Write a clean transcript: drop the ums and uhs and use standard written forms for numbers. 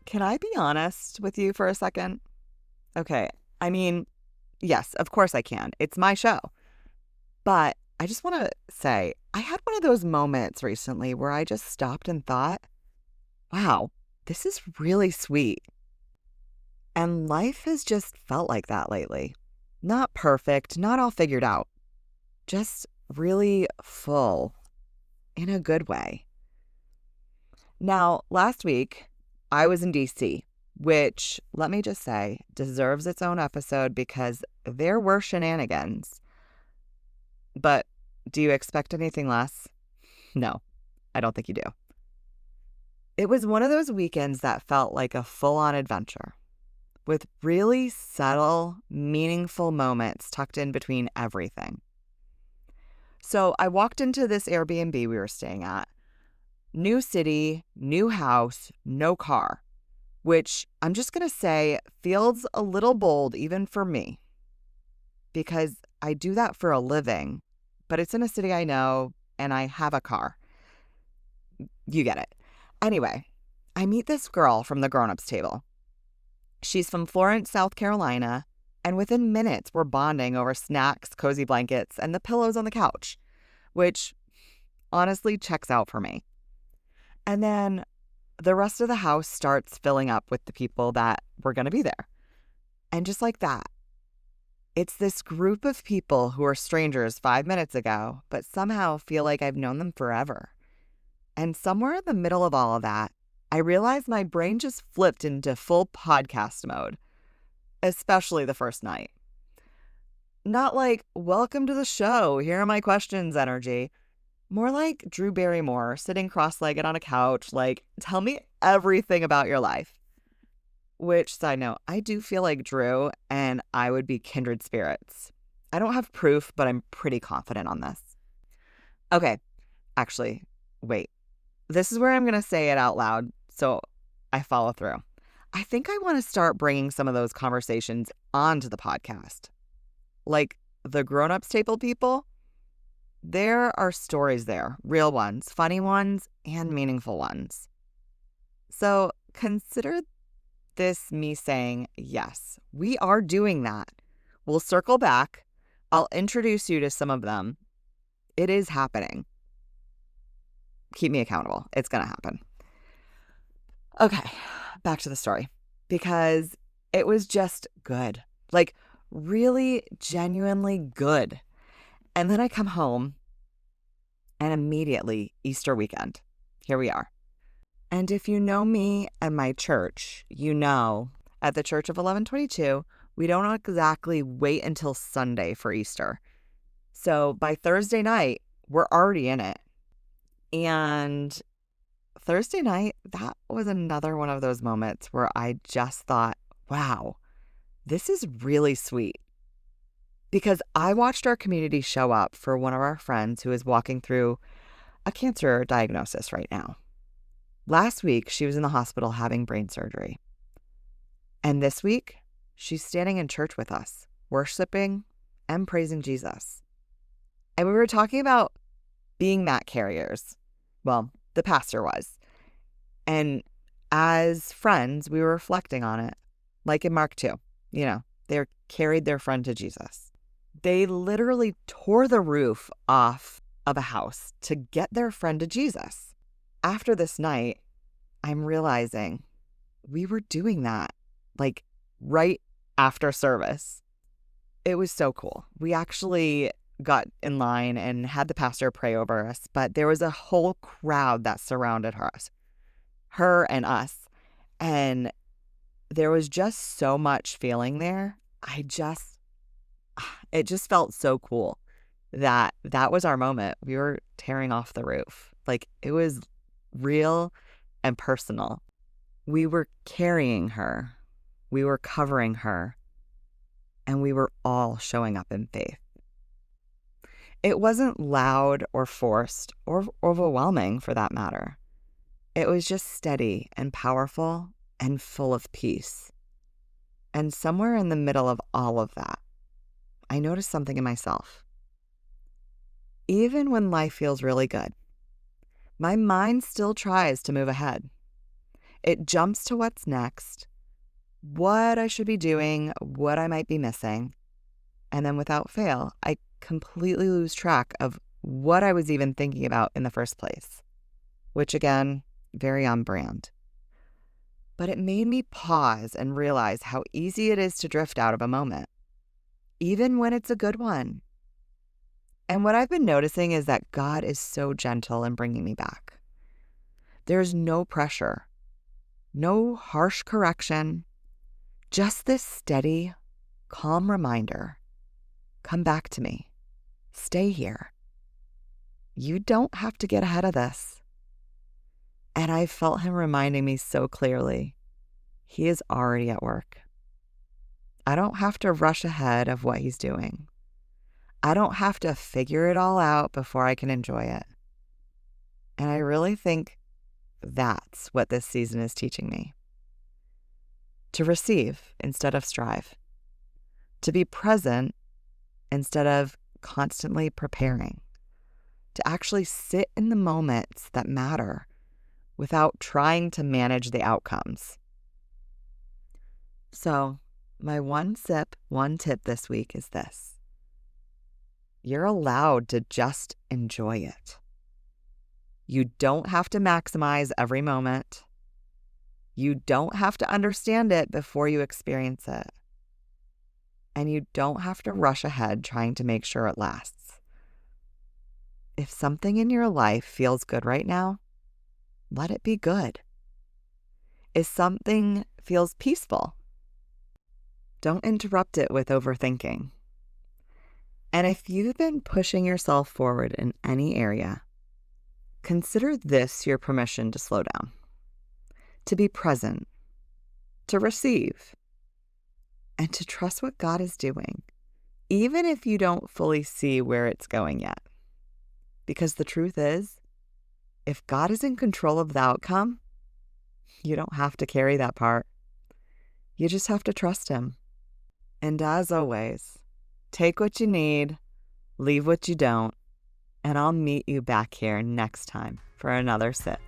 Can I be honest with you for a second? Okay. I mean, yes, of course I can. It's my show. But I just want to say, I had one of those moments recently where I just stopped and thought, wow, this is really sweet. And life has just felt like that lately. Not perfect, not all figured out, just really full in a good way. Now, last week, I was in DC, which, let me just say, deserves its own episode because there were shenanigans. But do you expect anything less? No, I don't think you do. It was one of those weekends that felt like a full-on adventure, with really subtle, meaningful moments tucked in between everything. So I walked into this Airbnb we were staying at. New city, new house, no car, which I'm just going to say feels a little bold even for me because I do that for a living, but it's in a city I know and I have a car. You get it. Anyway, I meet this girl from the grown-ups table. She's from Florence, South Carolina, and within minutes we're bonding over snacks, cozy blankets, and the pillows on the couch, which honestly checks out for me. And then the rest of the house starts filling up with the people that were going to be there. And just like that, it's this group of people who are strangers 5 minutes ago, but somehow feel like I've known them forever. And somewhere in the middle of all of that, I realized my brain just flipped into full podcast mode, especially the first night. Not like, welcome to the show, here are my questions energy. More like Drew Barrymore sitting cross-legged on a couch, like, tell me everything about your life. Which, side note, I do feel like Drew and I would be kindred spirits. I don't have proof, but I'm pretty confident on this. Okay, actually, wait. This is where I'm going to say it out loud, so I follow through. I think I want to start bringing some of those conversations onto the podcast. Like the grown-ups table people. There are stories there, real ones, funny ones, and meaningful ones. So consider this me saying, yes, we are doing that. We'll circle back. I'll introduce you to some of them. It is happening. Keep me accountable. It's going to happen. Okay, back to the story. Because it was just good. Like, really, genuinely good. And then I come home, and immediately, Easter weekend. Here we are. And if you know me and my church, you know at the Church of 1122, we don't exactly wait until Sunday for Easter. So by Thursday night, we're already in it. And Thursday night, that was another one of those moments where I just thought, wow, this is really sweet. Because I watched our community show up for one of our friends who is walking through a cancer diagnosis right now. Last week, she was in the hospital having brain surgery. And this week, she's standing in church with us, worshiping and praising Jesus. And we were talking about being mat carriers. Well, the pastor was. And as friends, we were reflecting on it. Like in Mark 2, they carried their friend to Jesus. They literally tore the roof off of a house to get their friend to Jesus. After this night, I'm realizing we were doing that, like right after service. It was so cool. We actually got in line and had the pastor pray over us, but there was a whole crowd that surrounded her and us. And there was just so much feeling there. It just felt so cool that was our moment. We were tearing off the roof. Like, it was real and personal. We were carrying her. We were covering her. And we were all showing up in faith. It wasn't loud or forced or overwhelming for that matter. It was just steady and powerful and full of peace. And somewhere in the middle of all of that, I noticed something in myself. Even when life feels really good, my mind still tries to move ahead. It jumps to what's next, what I should be doing, what I might be missing. And then without fail, I completely lose track of what I was even thinking about in the first place, which again, very on brand. But it made me pause and realize how easy it is to drift out of a moment, even when it's a good one. And what I've been noticing is that God is so gentle in bringing me back. There's no pressure, no harsh correction, just this steady, calm reminder. Come back to me. Stay here. You don't have to get ahead of this. And I felt him reminding me so clearly. He is already at work. I don't have to rush ahead of what he's doing. I don't have to figure it all out before I can enjoy it. And I really think that's what this season is teaching me. To receive instead of strive. To be present instead of constantly preparing. To actually sit in the moments that matter without trying to manage the outcomes. So, my one tip this week is this. You're allowed to just enjoy it. You don't have to maximize every moment. You don't have to understand it before you experience it. And you don't have to rush ahead trying to make sure it lasts. If something in your life feels good right now, let it be good. If something feels peaceful, don't interrupt it with overthinking. And if you've been pushing yourself forward in any area, consider this your permission to slow down, to be present, to receive, and to trust what God is doing, even if you don't fully see where it's going yet. Because the truth is, if God is in control of the outcome, you don't have to carry that part. You just have to trust him. And as always, take what you need, leave what you don't, and I'll meet you back here next time for another sip.